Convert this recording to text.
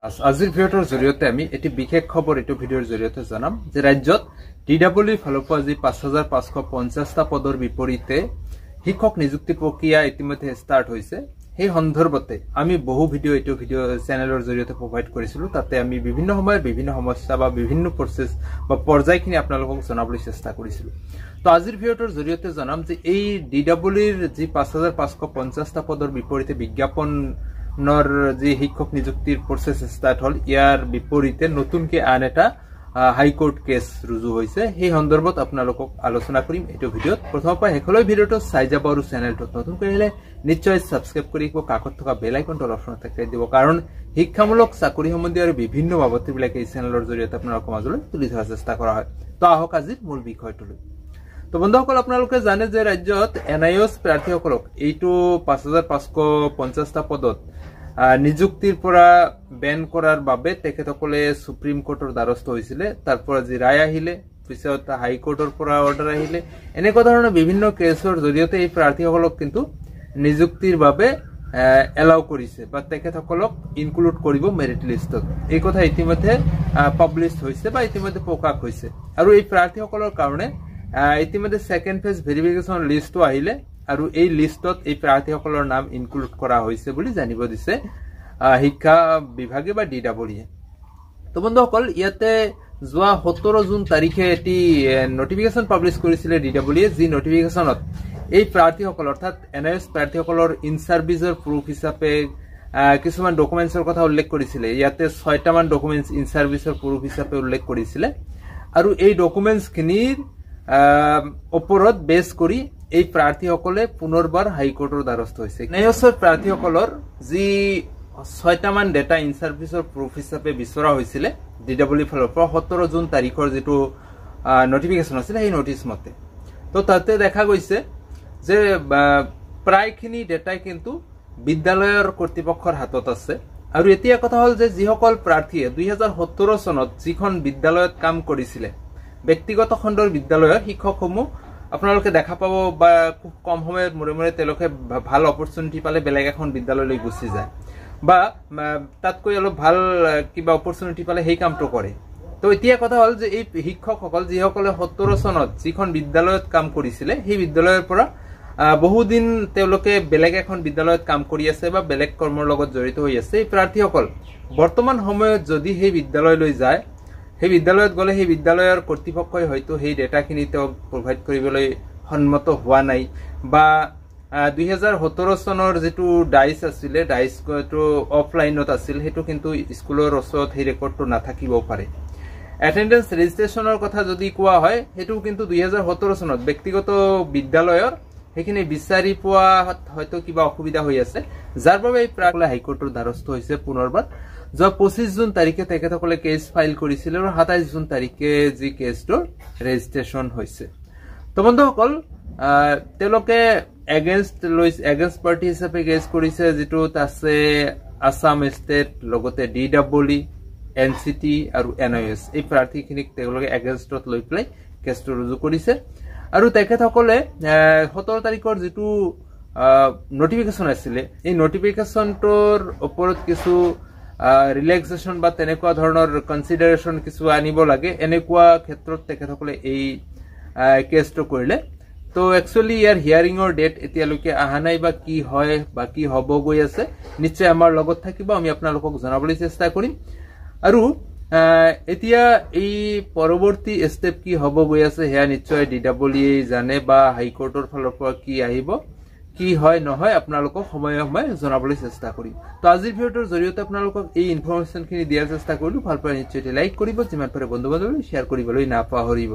আজিৰ ভিডিঅ'ৰ জৰিয়তে আমি এটি বিশেষ খবৰ এটো ভিডিঅ'ৰ জৰিয়তে জানাম যে ৰাজ্যত ডিডব্লিউ ফালৰ আজি 5550টা পদৰ বিপৰীতে শিক্ষক নিযুক্তি প্ৰক্ৰিয়া ইতিমধ্যে ষ্টাৰ্ট হৈছে। সেই সন্দৰ্ভতে আমি বহু ভিডিঅ' চেনেলৰ জৰিয়তে প্ৰভাইড কৰিছিলো। তাতে আমি বিভিন্ন সময়ত বিভিন্ন সমস্যা বা বিভিন্ন প্ৰসেস বা পৰ্যায়খিনি আপোনালোকক জনাবলৈ চেষ্টা কৰিছিলো। তো আজিৰ ভিডিঅ'ৰ জৰিয়তে জানাম যে এই ডিডব্লিউৰ যি 5550টা পদৰ বিপৰীতে বিজ্ঞাপন যি শিক্ষক নিযুক্তিৰ প্ৰসেস ষ্টাৰ্ট হল, ইয়াৰ বিপৰীতে নতুনকে আন এটা হাইকোৰ্ট কেছ ৰুজু হৈছে। সেই সন্দৰ্ভত আপোনালোকক আলোচনা কৰিম এইটো ভিডিঅ'ত। প্ৰথমৰ পৰা শেষলৈ ভিডিঅ'টো চাই যাব আৰু চেনেলটোত নতুন কৰিলে নিশ্চয় সাবস্ক্ৰাইব কৰি কাষত থকা বেল আইকনটো অপচনত ক্লিক দিব, কাৰণ শিক্ষামূলক চাকৰি সম্বন্ধীয় আৰু বিভিন্ন বাবদবিলাক এই চেনেলৰ জৰিয়তে আপোনালোকৰ মাজলৈ তুলি ধৰাৰ চেষ্টা কৰা হয়। তো আহক আজিৰ মূল বিষয়টোলৈ। তো বন্ধুসকল, আপোনালোকে জানে যে ৰাজ্যত এনআইএছ প্ৰাৰ্থীসকলক এইটো 5550টা পদত নিযুক্তিৰ পৰা বেন কৰাৰ বাবে তেখেতসকলে সুপ্ৰিম কোৰ্টৰ দ্বাৰস্থ হৈছিলে। তাৰ পৰা যি ৰায় আহিলে, পিছত হাইকোৰ্টৰ পৰা অৰ্ডাৰ আহিলে, এনেকুৱা ধৰণৰ বিভিন্ন কেছৰ জৰিয়তে এই প্ৰাৰ্থীসকলক কিন্তু নিযুক্তিৰ বাবে এলাউ কৰিছে বা তেখেতসকলক ইনক্লুড কৰিব মেৰিট লিষ্টত। এই কথা ইতিমধ্যে পাব্লিছ হৈছে বা ইতিমধ্যে প্ৰকাশ হৈছে। আৰু এই প্ৰাৰ্থীসকলৰ কাৰণে ইতিমধ্যে সেকেন্ড ফেজ ভেৰিফিকেশন লিষ্টটো আহিলে আৰু এই লিষ্টত এই প্ৰাৰ্থীসকলৰ নাম ইনক্লুড কৰা হৈছে বুলি জানিব দিছে শিক্ষা বিভাগে বা ডিডব্লিউয়ে। তো বন্ধুসকল, ইয়াতে যোৱা 17 জুন তাৰিখে এটি নটিফিকেশন পাব্লিছ কৰিছিলে ডিডব্লিউয়ে, যি নটিফিকেশনত এই প্ৰাৰ্থীসকল অৰ্থাৎ এনআইএছ প্ৰাৰ্থীসকলৰ ইন সাৰ্ভিসৰ প্ৰুফ হিচাপে কিছুমান ডকুমেন্টছৰ কথা উল্লেখ কৰিছিলে। ইয়াতে 6টা মান ডকুমেন্টছ ইন সাৰ্ভিসৰ প্ৰুফ হিচাপে উল্লেখ কৰিছিলে আৰু এই ডকুমেন্টছখিনিৰ ওপৰত বেছ কৰি এই প্ৰাৰ্থীসকলে পুনৰবাৰ হাইকোৰ্টৰ দ্বাৰস্থ হৈছে। এনআইএছৰ প্ৰাৰ্থীসকলৰ যি 6টা মান ডেটা ইন সাৰ্ভিসৰ প্ৰুফ হিচাপে বিচৰা হৈছিলে ডিডব্লিউ ফালৰ পৰা 17 জুন তাৰিখৰ যিটো নটিফিকেশন আছিল সেই নটিছ মতে। তো তাতে দেখা গৈছে যে প্ৰায়খিনি ডেটাই কিন্তু বিদ্যালয়ৰ কৰ্তৃপক্ষৰ হাতত আছে। আৰু এতিয়া কথা হল যে যিসকল প্ৰাৰ্থীয়ে 2017 চনত যিখন বিদ্যালয়ত কাম কৰিছিলে, ব্যক্তিগত খণ্ডৰ বিদ্যালয়ৰ শিক্ষকসমূহ আপোনালোকে দেখা পাব বা খুব কম সময়ত মূৰে মূৰে তেওঁলোকে ভাল অপৰচুনিটি পালে বেলেগ এখন বিদ্যালয়লৈ গুচি যায় বা তাতকৈ অলপ ভাল কিবা অপৰচুনিটি পালে সেই কামটো কৰে। তো এতিয়া কথা হল যে এই শিক্ষকসকল যিসকলে 17 চনত যিখন বিদ্যালয়ত কাম কৰিছিলে, সেই বিদ্যালয়ৰ পৰা বহুদিন তেওঁলোকে বেলেগ এখন বিদ্যালয়ত কাম কৰি আছে বা বেলেগ কৰ্মৰ লগত জড়িত হৈ আছে। এই প্ৰাৰ্থীসকল বৰ্তমান সময়ত যদি সেই বিদ্যালয়লৈ যায়, সেই বিদ্যালয়ত গলে সেই বিদ্যালয়ৰ কৰ্তৃপক্ষই হয়তো সেই ডেটাখিনি তেওঁক প্ৰভাইড কৰিবলৈ সন্মত হোৱা নাই বা 2017 চনৰ যিটো ডাইচ আছিলে, ডাইচটো অফলাইনত আছিল, সেইটো কিন্তু স্কুলৰ ওচৰত সেই ৰেকৰ্ডটো নাথাকিবও পাৰে। এটেন্ডেন্স ৰেজিষ্ট্ৰেশ্যনৰ কথা যদি কোৱা হয়, সেইটো কিন্তু 2017 চনত ব্যক্তিগত বিদ্যালয়ৰ সেইখিনি বিচাৰি পোৱা হয়তো কিবা অসুবিধা হৈ আছে, যাৰ বাবে এই প্ৰাৰ্থীসকলে হাইকোৰ্টৰ দ্বাৰস্থ হৈছে পুনৰবাৰ। যোৱা 25 জুন তাৰিখে তেখেতসকলে কেছ ফাইল কৰিছিল আৰু 27 জুন তাৰিখে যি কেছটোৰ ৰেজিষ্ট্ৰেশ্যন হৈছে। তো বন্ধুসকল, তেওঁলোকে এগেইনষ্ট পাৰ্টি হিচাপে কেছ কৰিছে, যিটোত আছে আছাম ষ্টেট, লগতে ডিডব্লিউ, এনচিটি আৰু এনআইএছ। এই প্ৰাৰ্থীখিনিক তেওঁলোকে এগেইনষ্টত লৈ পেলাই কেছটো ৰুজু কৰিছে। আৰু তেখেতসকলে 17 তাৰিখৰ যিটো নটিফিকেশন আছিলে, এই নটিফিকেশনটোৰ ওপৰত কিছু ৰিলেক্সেশ্যন বা তেনেকুৱা ধৰণৰ কনচিডাৰেশ্যন কিছু আনিব লাগে, এনেকুৱা ক্ষেত্ৰত তেখেতসকলে এই কেছটো কৰিলে। তো একচুৱেলি ইয়াৰ হিয়াৰিঙৰ ডেট এতিয়ালৈকে অহা নাই বা কি হয় বা কি হ'ব গৈ আছে, নিশ্চয় আমাৰ লগত থাকিব, আমি আপোনালোকক জনাবলৈ চেষ্টা কৰিম। আৰু এতিয়া এই পৰৱৰ্তী ষ্টেপ কি হ'ব গৈ আছে সেয়া নিশ্চয় ডিডব্লিউয়ে জানে বা হাইকোৰ্টৰ ফালৰ পৰা কি আহিব, কি হয় নহয় আপোনালোকক সময়ে সময়ে জনাবলৈ চেষ্টা কৰিম। তো আজিৰ ভিডিঅ'টোৰ জৰিয়তে আপোনালোকক এই ইনফৰমেশ্যনখিনি দিয়াৰ চেষ্টা কৰিলো। ভাল পালে নিশ্চয় লাইক কৰিব, যিমান পাৰে বন্ধু বান্ধৱীলৈ শ্বেয়াৰ কৰিবলৈ নাপাহৰিব।